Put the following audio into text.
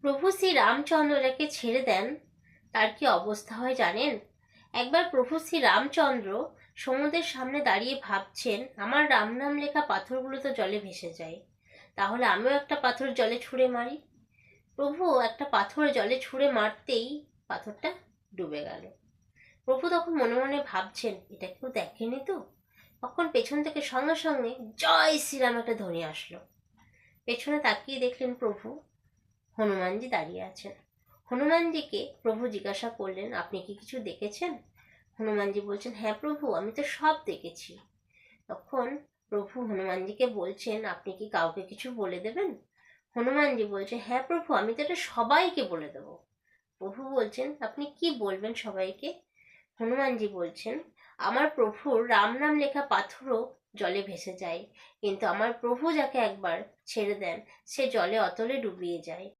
প্রভু শ্রী রামচন্দ্র যাকে ছেড়ে দেন তার কি অবস্থা হয় জানেন? একবার প্রভু শ্রী রামচন্দ্র সমুদ্রের সামনে দাঁড়িয়ে ভাবছেন, আমার রাম নাম লেখা পাথরগুলো তো জলে ভেসে যায়, তাহলে আমিও একটা পাথর জলে ছুঁড়ে মারি। প্রভু একটা পাথর জলে ছুঁড়ে মারতেই পাথরটা ডুবে গেল। প্রভু তখন মনে মনে ভাবছেন, এটা কেউ দেখেনি তো? তখন পেছন থেকে সঙ্গে সঙ্গে জয় শ্রীরাম একটা ধ্বনি আসলো। পেছনে তাকিয়ে দেখলেন প্রভু হনুমানজি দাঁড়িয়ে আছেন। হনুমানজিকে প্রভু জিজ্ঞাসা করলেন, আপনি কি কিছু দেখেছেন? হনুমানজি বলছেন, হ্যাঁ প্রভু, আমি তো সব দেখেছি। তখন প্রভু হনুমানজিকে বলছেন, আপনি কি কাউকে কিছু বলে দেবেন? হনুমানজি বলছে, হ্যাঁ প্রভু, আমি তো এটা সবাইকে বলে দেবো। প্রভু বলছেন, আপনি কি বলবেন সবাইকে? হনুমানজি বলছেন, আমার প্রভুর রাম নাম লেখা পাথরও জলে ভেসে যায়, কিন্তু আমার প্রভু যাকে একবার ছেড়ে দেন সে জলে অতলে ডুবিয়ে যায়।